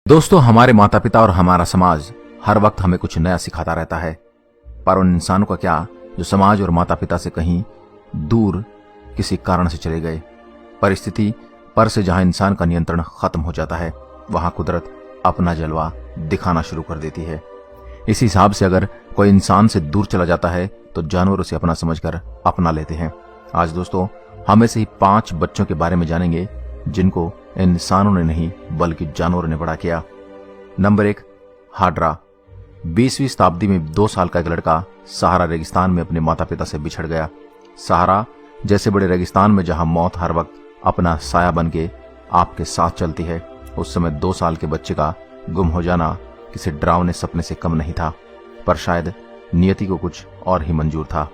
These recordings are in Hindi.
दोस्तों, हमारे माता पिता और हमारा समाज हर वक्त हमें कुछ नया सिखाता रहता है, पर उन इंसानों का क्या जो समाज और माता पिता से कहीं दूर किसी कारण से चले गए। परिस्थिति पर से जहां इंसान का नियंत्रण खत्म हो जाता है, वहां कुदरत अपना जलवा दिखाना शुरू कर देती है। इस हिसाब से अगर कोई इंसान से दूर चला जाता है तो जानवर उसे अपना समझकर अपना लेते हैं। आज दोस्तों, हम ऐसे ही 5 बच्चों के बारे में जानेंगे जिनको इंसानों ने नहीं बल्कि जानवरों ने बड़ा किया। नंबर 1, हाड्रा। 20वीं शताब्दी में 2 साल का एक लड़का सहारा रेगिस्तान में अपने माता पिता से बिछड़ गया। सहारा जैसे बड़े रेगिस्तान में जहां मौत हर वक्त अपना साया बन के आपके साथ चलती है, उस समय 2 साल के बच्चे का गुम हो जाना किसी डरावने सपने से कम नहीं था, पर शायद नियति को कुछ और ही मंजूर था।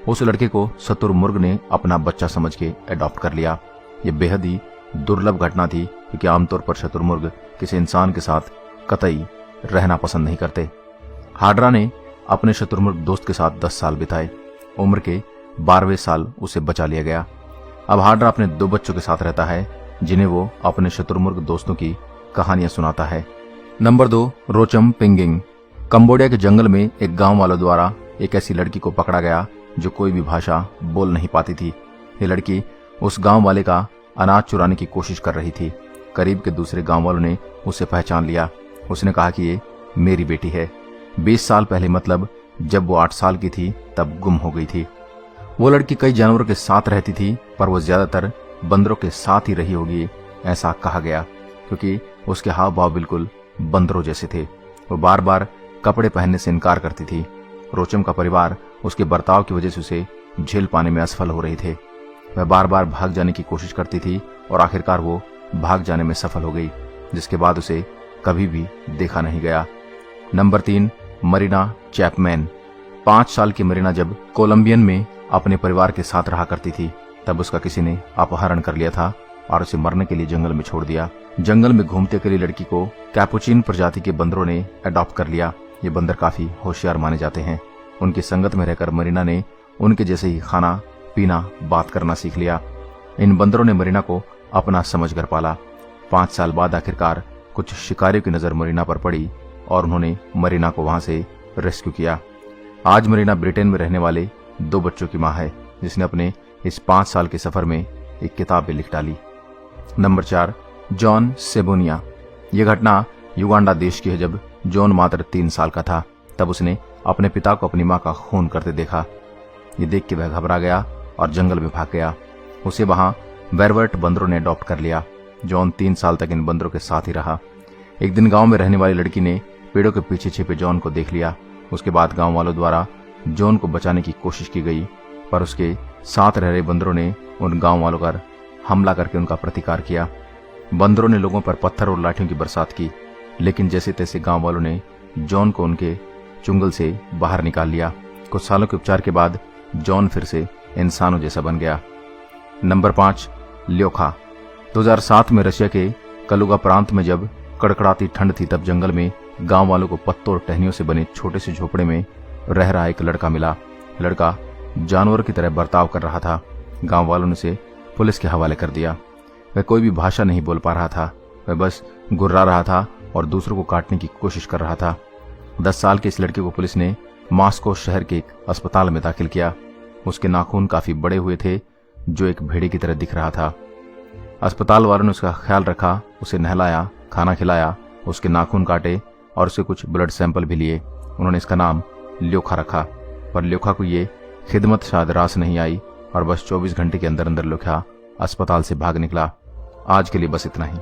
उस लड़के को शतुरमुर्ग ने अपना बच्चा समझ के अडॉप्ट कर लिया। ये बेहद ही दुर्लभ घटना थी, क्योंकि आमतौर पर शतुरमुर्ग किसी इंसान के साथ कतई रहना पसंद नहीं करते। हाड्रा ने अपने शतुरमुर्ग दोस्त के साथ 10 साल बिताए। उम्र के 12वें साल उसे बचा लिया गया। अब हाड्रा अपने 2 बच्चों के साथ रहता है, जिन्हें वो अपने शतुरमुर्ग दोस्तों की कहानियां सुनाता है। Number 2, रोचम pinging. कंबोडिया के जंगल में एक गांव वालों द्वारा एक ऐसी लड़की को पकड़ा गया जो कोई भी भाषा बोल नहीं पाती थी। ये लड़की उस गांव वाले का अनाज चुराने की कोशिश कर रही थी। करीब के दूसरे गांव वालों ने उसे पहचान लिया। उसने कहा कि ये मेरी बेटी है। 20 साल पहले, मतलब जब वो 8 साल की थी, तब गुम हो गई थी। वो लड़की कई जानवरों के साथ रहती थी, पर वो ज्यादातर बंदरों के साथ ही रही होगी, ऐसा कहा गया, क्योंकि उसके हाव भाव बिल्कुल बंदरों जैसे थे। वो बार बार कपड़े पहनने से इनकार करती थी। रोचम का परिवार उसके बर्ताव की वजह से उसे झेल पाने में असफल हो रहे थे। वह बार बार भाग जाने की कोशिश करती थी और आखिरकार वो भाग जाने में सफल हो गई, जिसके बाद उसे कभी भी देखा नहीं गया। Number 3, Marina Chapman. 5 साल की मरीना जब कोलंबियन में अपने परिवार के साथ रहा करती थी, तब उसका किसी ने अपहरण कर लिया था और उसे मरने के लिए जंगल में छोड़ दिया। जंगल में घूमते अकेली लड़की को कैपुचिन प्रजाति के बंदरों ने अडॉप्ट कर लिया। ये बंदर काफी होशियार माने जाते हैं। उनकी संगत में रहकर मरीना ने उनके जैसे ही खाना पीना बात करना सीख लिया। इन बंदरों ने मरीना को अपना समझकर पाला। 5 साल बाद आखिरकार कुछ शिकारियों की नजर मरीना पर पड़ी और उन्होंने मरीना को वहां से रेस्क्यू किया। आज मरीना ब्रिटेन में रहने वाले 2 बच्चों की मां है, जिसने अपने इस 5 साल के सफर में एक किताब भी लिख डाली। Number 4, John Ssebunya. यह घटना युगांडा देश की है। जब जॉन मात्र 3 साल का था, तब उसने अपने पिता को अपनी मां का खून करते देखा। ये देख के वह घबरा गया और जंगल में भाग गया। उसे वहां वेरवर्ट बंदरों ने अडॉप्ट कर लिया। जॉन 3 साल तक इन बंदरों के साथ ही रहा। एक दिन गांव में रहने वाली लड़की ने पेड़ों के पीछे छिपे जॉन को देख लिया। उसके बाद गांव वालों द्वारा जॉन को बचाने की कोशिश की गई, पर उसके साथ रह रहे बंदरों ने उन गांव वालों पर हमला करके उनका प्रतिकार किया। बंदरों ने लोगों पर पत्थर और लाठियों की बरसात की, लेकिन जैसे तैसे गांव वालों ने जॉन को उनके चुंगल से बाहर निकाल लिया। कुछ सालों के उपचार के बाद जॉन फिर से इंसानों जैसा बन गया। नंबर 5, ल्योखा। 2007 में रशिया के कलुगा प्रांत में जब कड़कड़ाती ठंड थी, तब जंगल में गांव वालों को पत्तों और टहनियों से बने छोटे से झोपड़े में रह रहा एक लड़का मिला। लड़का जानवर की तरह बर्ताव कर रहा था। गांव वालों ने उसे पुलिस के हवाले कर दिया। वह कोई भी भाषा नहीं बोल पा रहा था। वह बस गुर्रा रहा था और दूसरों को काटने की कोशिश कर रहा था। 10 साल के इस लड़के को पुलिस ने मॉस्को शहर के एक अस्पताल में दाखिल किया। उसके नाखून काफी बड़े हुए थे, जो एक भेड़े की तरह दिख रहा था। अस्पताल वालों ने उसका ख्याल रखा, उसे नहलाया, खाना खिलाया, उसके नाखून काटे और उसके कुछ ब्लड सैंपल भी लिए। उन्होंने इसका नाम ल्योखा रखा, पर ल्योखा को ये खिदमत शायद रास नहीं आई और बस 24 घंटे के अंदर अंदर ल्योखा अस्पताल से भाग निकला। आज के लिए बस इतना ही।